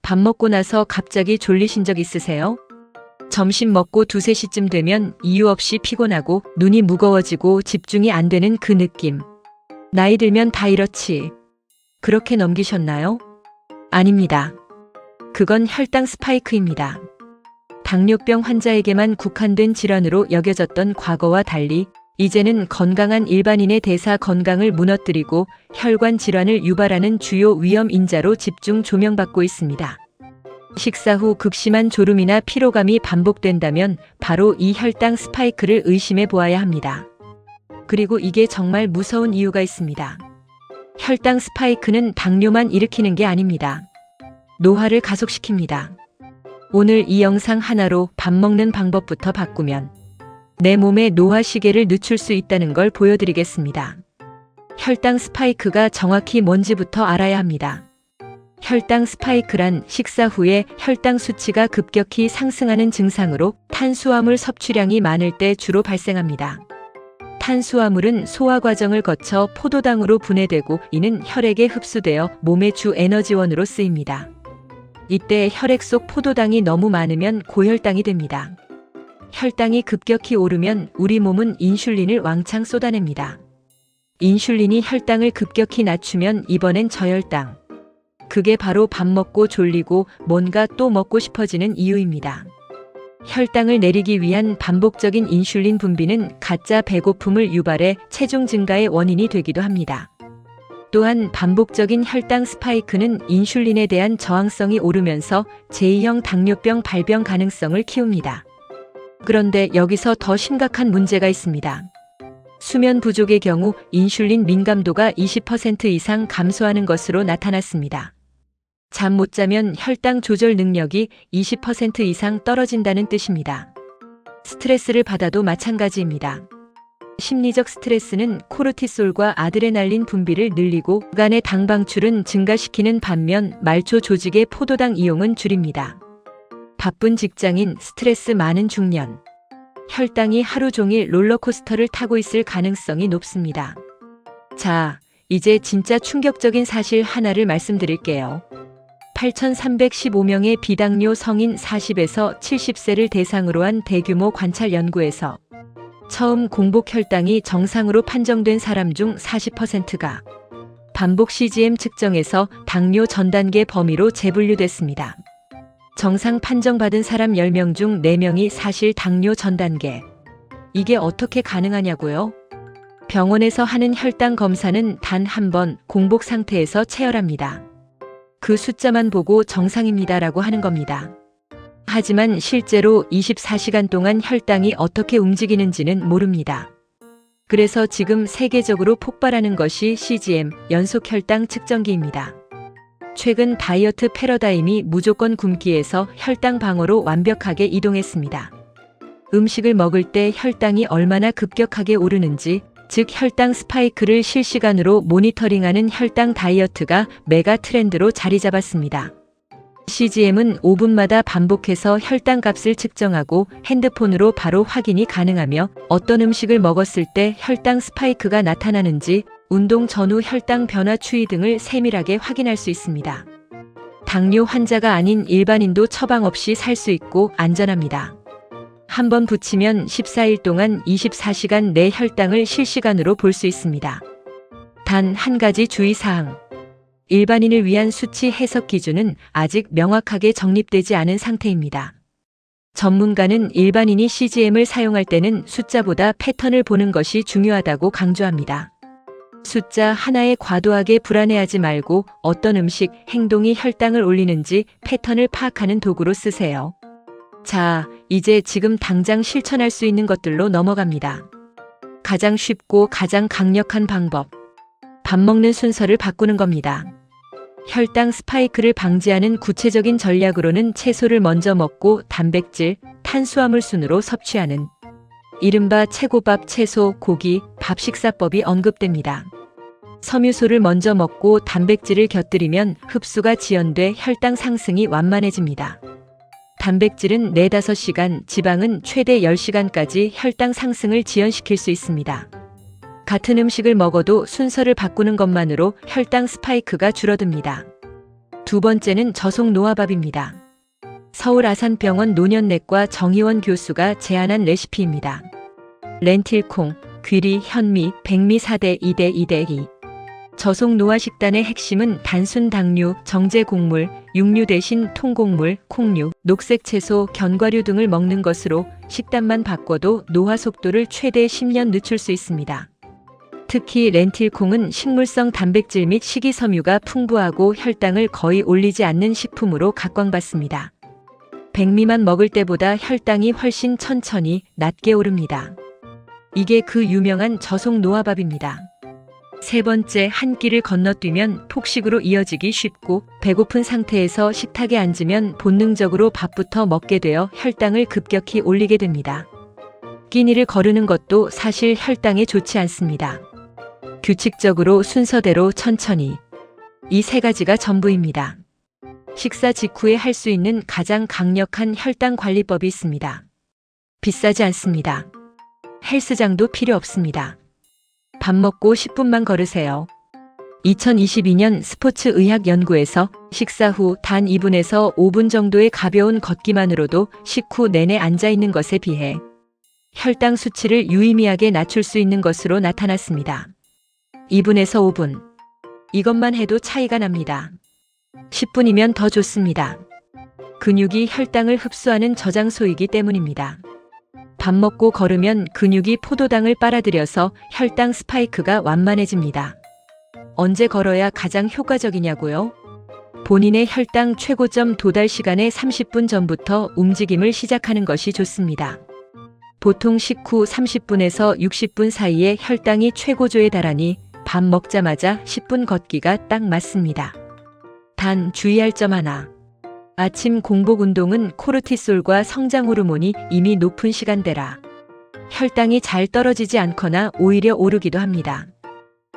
밥 먹고 나서 갑자기 졸리신 적 있으세요? 점심 먹고 2, 3시쯤 되면 이유 없이 피곤하고 눈이 무거워지고 집중이 안 되는 그 느낌. 나이 들면 다 이렇지. 그렇게 넘기셨나요? 아닙니다. 그건 혈당 스파이크입니다. 당뇨병 환자에게만 국한된 질환으로 여겨졌던 과거와 달리 이제는 건강한 일반인의 대사 건강을 무너뜨리고 혈관 질환을 유발하는 주요 위험 인자로 집중 조명받고 있습니다. 식사 후 극심한 졸음이나 피로감이 반복된다면 바로 이 혈당 스파이크를 의심해 보아야 합니다. 그리고 이게 정말 무서운 이유가 있습니다. 혈당 스파이크는 당뇨만 일으키는 게 아닙니다. 노화를 가속시킵니다. 오늘 이 영상 하나로 밥 먹는 방법부터 바꾸면 내 몸의 노화 시계를 늦출 수 있다는 걸 보여드리겠습니다. 혈당 스파이크가 정확히 뭔지부터 알아야 합니다. 혈당 스파이크란 식사 후에 혈당 수치가 급격히 상승하는 증상으로 탄수화물 섭취량이 많을 때 주로 발생합니다. 탄수화물은 소화 과정을 거쳐 포도당으로 분해되고 이는 혈액에 흡수되어 몸의 주 에너지원으로 쓰입니다. 이때 혈액 속 포도당이 너무 많으면 고혈당이 됩니다. 혈당이 급격히 오르면 우리 몸은 인슐린을 왕창 쏟아냅니다. 인슐린이 혈당을 급격히 낮추면 이번엔 저혈당. 그게 바로 밥 먹고 졸리고 뭔가 또 먹고 싶어지는 이유입니다. 혈당을 내리기 위한 반복적인 인슐린 분비는 가짜 배고픔을 유발해 체중 증가의 원인이 되기도 합니다. 또한 반복적인 혈당 스파이크는 인슐린에 대한 저항성이 오르면서 제2형 당뇨병 발병 가능성을 키웁니다. 그런데 여기서 더 심각한 문제가 있습니다. 수면 부족의 경우 인슐린 민감도가 20% 이상 감소하는 것으로 나타났습니다. 잠 못 자면 혈당 조절 능력이 20% 이상 떨어진다는 뜻입니다. 스트레스를 받아도 마찬가지입니다. 심리적 스트레스는 코르티솔과 아드레날린 분비를 늘리고 간의 당 방출은 증가시키는 반면 말초 조직의 포도당 이용은 줄입니다. 바쁜 직장인, 스트레스 많은 중년. 혈당이 하루 종일 롤러코스터를 타고 있을 가능성이 높습니다. 자, 이제 진짜 충격적인 사실 하나를 말씀드릴게요. 8,315명의 비당뇨 성인 40에서 70세를 대상으로 한 대규모 관찰 연구에서 처음 공복 혈당이 정상으로 판정된 사람 중 40%가 반복 CGM 측정에서 당뇨 전 단계 범위로 재분류됐습니다. 정상 판정받은 사람 10명 중 4명이 사실 당뇨 전 단계. 이게 어떻게 가능하냐고요? 병원에서 하는 혈당 검사는 단 한 번 공복 상태에서 체열합니다. 그 숫자만 보고 정상입니다라고 하는 겁니다. 하지만 실제로 24시간 동안 혈당이 어떻게 움직이는지는 모릅니다. 그래서 지금 세계적으로 폭발하는 것이 CGM, 연속 혈당 측정기입니다. 최근 다이어트 패러다임이 무조건 굶기에서 혈당 방어로 완벽하게 이동했습니다. 음식을 먹을 때 혈당이 얼마나 급격하게 오르는지, 즉 혈당 스파이크를 실시간으로 모니터링하는 혈당 다이어트가 메가 트렌드로 자리 잡았습니다. CGM은 5분마다 반복해서 혈당 값을 측정하고 핸드폰으로 바로 확인이 가능하며 어떤 음식을 먹었을 때 혈당 스파이크가 나타나는지, 운동 전후 혈당 변화 추이 등을 세밀하게 확인할 수 있습니다. 당뇨 환자가 아닌 일반인도 처방 없이 살 수 있고 안전합니다. 한번 붙이면 14일 동안 24시간 내 혈당을 실시간으로 볼 수 있습니다. 단 한 가지 주의사항. 일반인을 위한 수치 해석 기준은 아직 명확하게 정립되지 않은 상태입니다. 전문가는 일반인이 CGM을 사용할 때는 숫자보다 패턴을 보는 것이 중요하다고 강조합니다. 숫자 하나에 과도하게 불안해하지 말고 어떤 음식, 행동이 혈당을 올리는지 패턴을 파악하는 도구로 쓰세요. 자, 이제 지금 당장 실천할 수 있는 것들로 넘어갑니다. 가장 쉽고 가장 강력한 방법. 밥 먹는 순서를 바꾸는 겁니다. 혈당 스파이크를 방지하는 구체적인 전략으로는 채소를 먼저 먹고 단백질, 탄수화물 순으로 섭취하는 이른바 최고밥 채소, 고기, 밥 식사법이 언급됩니다. 섬유소를 먼저 먹고 단백질을 곁들이면 흡수가 지연돼 혈당 상승이 완만해집니다. 단백질은 4-5시간, 지방은 최대 10시간까지 혈당 상승을 지연시킬 수 있습니다. 같은 음식을 먹어도 순서를 바꾸는 것만으로 혈당 스파이크가 줄어듭니다. 두 번째는 저속 노화밥입니다. 서울 아산병원 노년내과 정희원 교수가 제안한 레시피입니다. 렌틸콩, 귀리, 현미, 백미 4대 2대 2대 2. 저속 노화 식단의 핵심은 단순 당류, 정제 곡물, 육류 대신 통곡물, 콩류, 녹색 채소, 견과류 등을 먹는 것으로 식단만 바꿔도 노화 속도를 최대 10년 늦출 수 있습니다. 특히 렌틸콩은 식물성 단백질 및 식이섬유가 풍부하고 혈당을 거의 올리지 않는 식품으로 각광받습니다. 백미만 먹을 때보다 혈당이 훨씬 천천히 낮게 오릅니다. 이게 그 유명한 저속 노화밥입니다. 세 번째, 한 끼를 건너뛰면 폭식으로 이어지기 쉽고 배고픈 상태에서 식탁에 앉으면 본능적으로 밥부터 먹게 되어 혈당을 급격히 올리게 됩니다. 끼니를 거르는 것도 사실 혈당에 좋지 않습니다. 규칙적으로 순서대로 천천히. 이 세 가지가 전부입니다. 식사 직후에 할 수 있는 가장 강력한 혈당 관리법이 있습니다. 비싸지 않습니다. 헬스장도 필요 없습니다. 밥 먹고 10분만 걸으세요. 2022년 스포츠의학연구에서 식사 후 단 2분에서 5분 정도의 가벼운 걷기만으로도 식후 내내 앉아있는 것에 비해 혈당 수치를 유의미하게 낮출 수 있는 것으로 나타났습니다. 2분에서 5분. 이것만 해도 차이가 납니다. 10분이면 더 좋습니다. 근육이 혈당을 흡수하는 저장소이기 때문입니다. 밥 먹고 걸으면 근육이 포도당을 빨아들여서 혈당 스파이크가 완만해집니다. 언제 걸어야 가장 효과적이냐고요? 본인의 혈당 최고점 도달 시간의 30분 전부터 움직임을 시작하는 것이 좋습니다. 보통 식후 30분에서 60분 사이에 혈당이 최고조에 달하니 밥 먹자마자 10분 걷기가 딱 맞습니다. 단 주의할 점 하나. 아침 공복 운동은 코르티솔과 성장 호르몬이 이미 높은 시간대라 혈당이 잘 떨어지지 않거나 오히려 오르기도 합니다.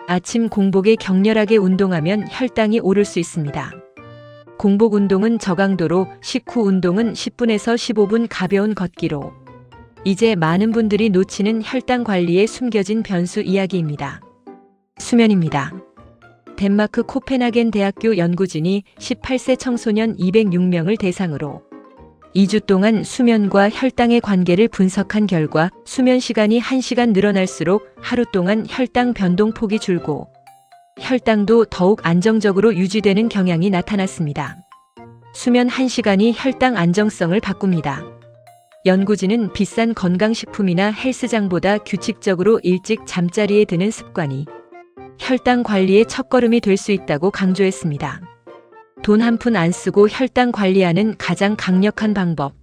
아침 공복에 격렬하게 운동하면 혈당이 오를 수 있습니다. 공복 운동은 저강도로, 식후 운동은 10분에서 15분 가벼운 걷기로. 이제 많은 분들이 놓치는 혈당 관리에 숨겨진 변수 이야기입니다. 수면입니다. 덴마크 코펜하겐 대학교 연구진이 18세 청소년 206명을 대상으로 2주 동안 수면과 혈당의 관계를 분석한 결과 수면 시간이 1시간 늘어날수록 하루 동안 혈당 변동폭이 줄고 혈당도 더욱 안정적으로 유지되는 경향이 나타났습니다. 수면 1시간이 혈당 안정성을 바꿉니다. 연구진은 비싼 건강식품이나 헬스장보다 규칙적으로 일찍 잠자리에 드는 습관이 혈당 관리의 첫걸음이 될 수 있다고 강조했습니다. 돈 한 푼 안 쓰고 혈당 관리하는 가장 강력한 방법.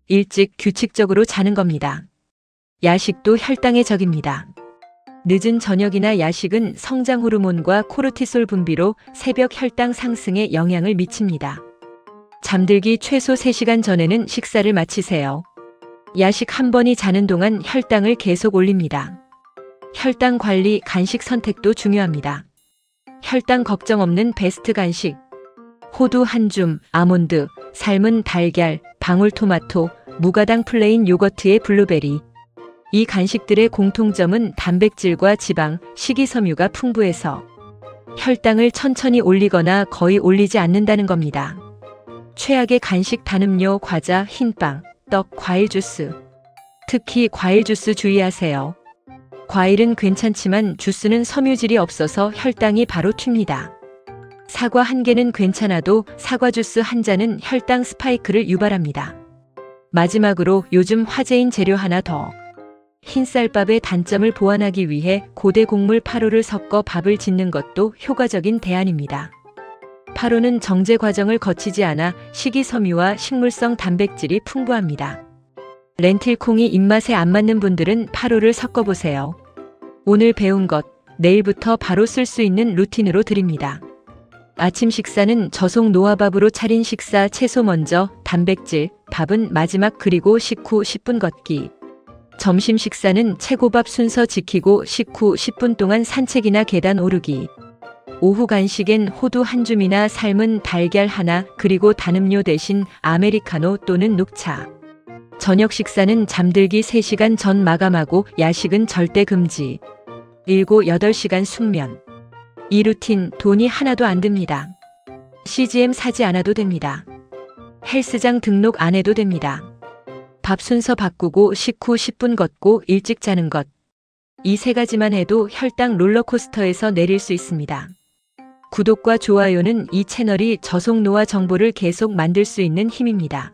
일찍 규칙적으로 자는 겁니다. 야식도 혈당의 적입니다. 늦은 저녁이나 야식은 성장 호르몬과 코르티솔 분비로 새벽 혈당 상승에 영향을 미칩니다. 잠들기 최소 3시간 전에는 식사를 마치세요. 야식 한 번이 자는 동안 혈당을 계속 올립니다. 혈당 관리 간식 선택도 중요합니다. 혈당 걱정 없는 베스트 간식. 호두 한 줌, 아몬드, 삶은 달걀, 방울토마토, 무가당 플레인 요거트에 블루베리. 이 간식들의 공통점은 단백질과 지방, 식이섬유가 풍부해서 혈당을 천천히 올리거나 거의 올리지 않는다는 겁니다. 최악의 간식 단음료, 과자, 흰빵, 떡, 과일 주스. 특히 과일 주스 주의하세요. 과일은 괜찮지만 주스는 섬유질이 없어서 혈당이 바로 튑니다. 사과 한 개는 괜찮아도 사과 주스 한 잔은 혈당 스파이크를 유발합니다. 마지막으로 요즘 화제인 재료 하나 더. 흰쌀밥의 단점을 보완하기 위해 고대 곡물 파로를 섞어 밥을 짓는 것도 효과적인 대안입니다. 파로는 정제 과정을 거치지 않아 식이섬유와 식물성 단백질이 풍부합니다. 렌틸콩이 입맛에 안 맞는 분들은 파로를 섞어보세요. 오늘 배운 것, 내일부터 바로 쓸 수 있는 루틴으로 드립니다. 아침 식사는 저속 노화밥으로 차린 식사 채소 먼저, 단백질, 밥은 마지막 그리고 식후 10분 걷기. 점심 식사는 최고밥 순서 지키고 식후 10분 동안 산책이나 계단 오르기. 오후 간식엔 호두 한 줌이나 삶은 달걀 하나 그리고 단음료 대신 아메리카노 또는 녹차. 저녁 식사는 잠들기 3시간 전 마감하고 야식은 절대 금지. 7, 8시간 숙면. 이 루틴 돈이 하나도 안 듭니다. CGM 사지 않아도 됩니다. 헬스장 등록 안 해도 됩니다. 밥 순서 바꾸고 식후 10분 걷고 일찍 자는 것. 이 세 가지만 해도 혈당 롤러코스터에서 내릴 수 있습니다. 구독과 좋아요는 이 채널이 저속 노화 정보를 계속 만들 수 있는 힘입니다.